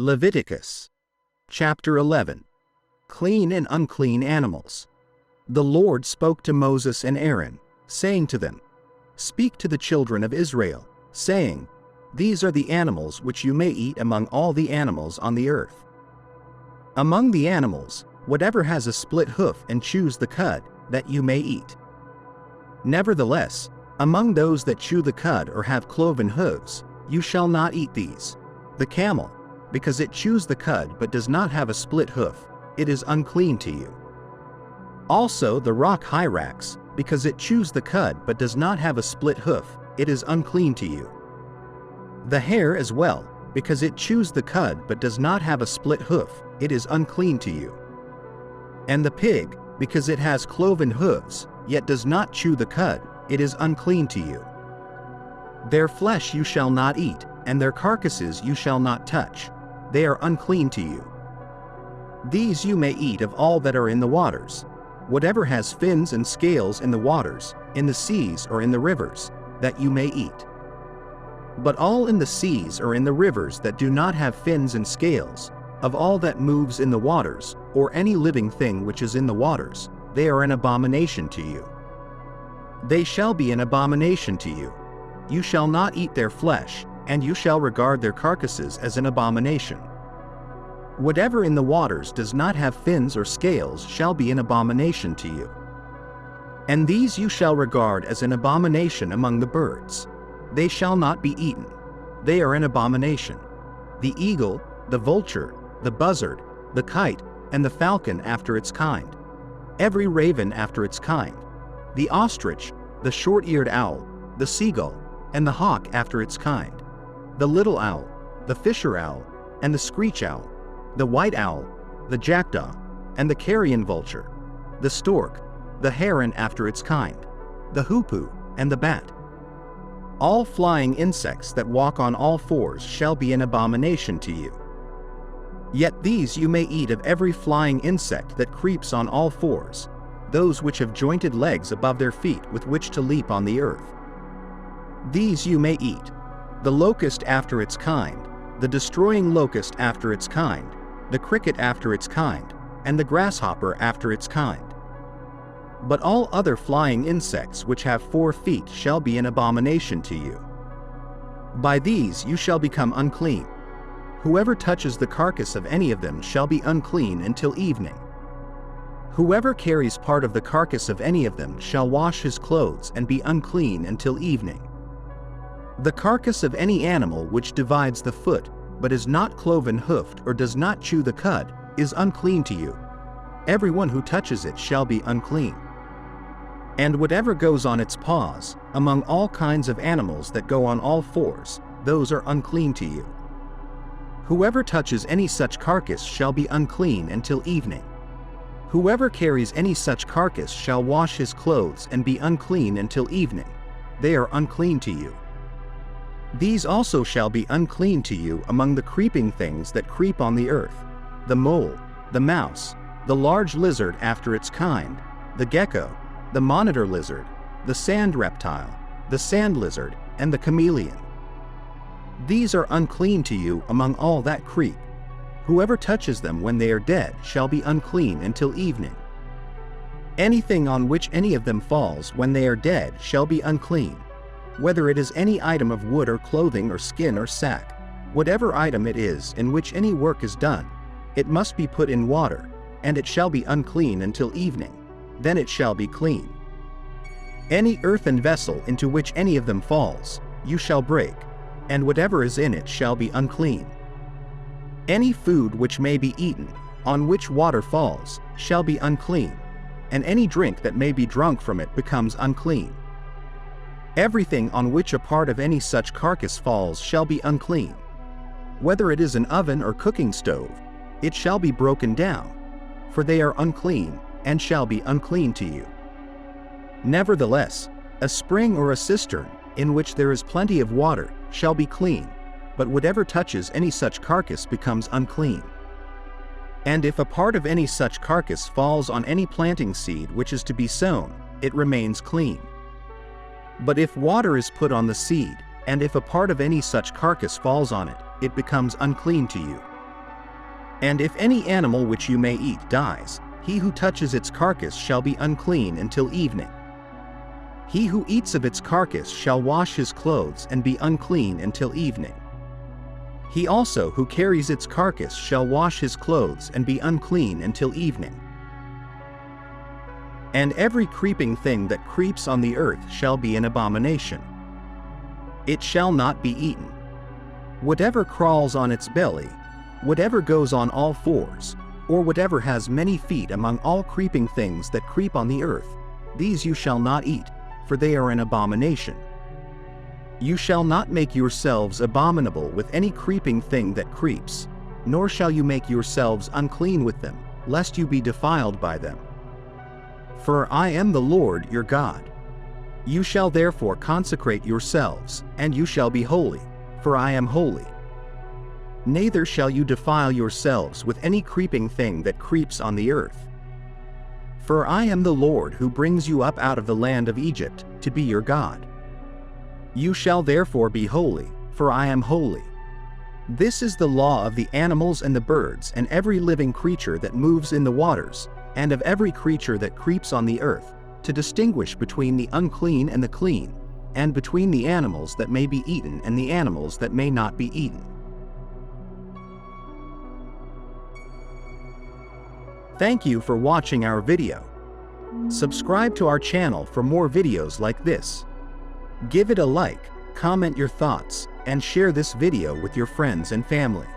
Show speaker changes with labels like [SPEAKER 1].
[SPEAKER 1] Leviticus. Chapter 11. Clean and unclean animals. The Lord spoke to Moses and Aaron, saying to them, Speak to the children of Israel, saying, These are the animals which you may eat among all the animals on the earth. Among the animals, whatever has a split hoof and chews the cud, that you may eat. Nevertheless, among those that chew the cud or have cloven hooves, you shall not eat these. The camel, because it chews the cud but does not have a split hoof, it is unclean to you. Also the rock hyrax, because it chews the cud but does not have a split hoof, it is unclean to you. The hare as well, because it chews the cud but does not have a split hoof, it is unclean to you. And the pig, because it has cloven hooves, yet does not chew the cud, it is unclean to you. Their flesh you shall not eat, and their carcasses you shall not touch. They are unclean to you. These you may eat of all that are in the waters. Whatever has fins and scales in the waters, in the seas or in the rivers, that you may eat. But all in the seas or in the rivers that do not have fins and scales, of all that moves in the waters, or any living thing which is in the waters, they are an abomination to you. They shall be an abomination to you. You shall not eat their flesh, and you shall regard their carcasses as an abomination. Whatever in the waters does not have fins or scales shall be an abomination to you. And these you shall regard as an abomination among the birds. They shall not be eaten. They are an abomination. The eagle, the vulture, the buzzard, the kite, and the falcon after its kind. Every raven after its kind. The ostrich, the short-eared owl, the seagull, and the hawk after its kind. The little owl, the fisher owl, and the screech owl, the white owl, the jackdaw, and the carrion vulture, the stork, the heron after its kind, the hoopoe, and the bat. All flying insects that walk on all fours shall be an abomination to you. Yet these you may eat of every flying insect that creeps on all fours, those which have jointed legs above their feet with which to leap on the earth. These you may eat, the locust after its kind, the destroying locust after its kind, the cricket after its kind, and the grasshopper after its kind. But all other flying insects which have 4 feet shall be an abomination to you. By these you shall become unclean. Whoever touches the carcass of any of them shall be unclean until evening. Whoever carries part of the carcass of any of them shall wash his clothes and be unclean until evening. The carcass of any animal which divides the foot, but is not cloven-hoofed or does not chew the cud, is unclean to you. Everyone who touches it shall be unclean. And whatever goes on its paws, among all kinds of animals that go on all fours, those are unclean to you. Whoever touches any such carcass shall be unclean until evening. Whoever carries any such carcass shall wash his clothes and be unclean until evening. They are unclean to you. These also shall be unclean to you among the creeping things that creep on the earth, the mole, the mouse, the large lizard after its kind, the gecko, the monitor lizard, the sand reptile, the sand lizard, and the chameleon. These are unclean to you among all that creep. Whoever touches them when they are dead shall be unclean until evening. Anything on which any of them falls when they are dead shall be unclean, whether it is any item of wood or clothing or skin or sack. Whatever item it is in which any work is done, it must be put in water, and it shall be unclean until evening. Then it shall be clean. Any earthen vessel into which any of them falls, you shall break, and whatever is in it shall be unclean. Any food which may be eaten, on which water falls, shall be unclean, and any drink that may be drunk from it becomes unclean. Everything on which a part of any such carcass falls shall be unclean. Whether it is an oven or cooking stove, it shall be broken down, for they are unclean, and shall be unclean to you. Nevertheless, a spring or a cistern, in which there is plenty of water, shall be clean, but whatever touches any such carcass becomes unclean. And if a part of any such carcass falls on any planting seed which is to be sown, it remains clean. But if water is put on the seed, and if a part of any such carcass falls on it, it becomes unclean to you. And if any animal which you may eat dies, he who touches its carcass shall be unclean until evening. He who eats of its carcass shall wash his clothes and be unclean until evening. He also who carries its carcass shall wash his clothes and be unclean until evening. And every creeping thing that creeps on the earth shall be an abomination. It shall not be eaten. Whatever crawls on its belly, whatever goes on all fours, or whatever has many feet among all creeping things that creep on the earth, these you shall not eat, for they are an abomination. You shall not make yourselves abominable with any creeping thing that creeps, nor shall you make yourselves unclean with them, lest you be defiled by them. For I am the Lord your God. You shall therefore consecrate yourselves, and you shall be holy, for I am holy. Neither shall you defile yourselves with any creeping thing that creeps on the earth. For I am the Lord who brings you up out of the land of Egypt, to be your God. You shall therefore be holy, for I am holy. This is the law of the animals and the birds and every living creature that moves in the waters, and of every creature that creeps on the earth, to distinguish between the unclean and the clean, and between the animals that may be eaten and the animals that may not be eaten. Thank you for watching our video. Subscribe to our channel for more videos like this. Give it a like, comment your thoughts, and share this video with your friends and family.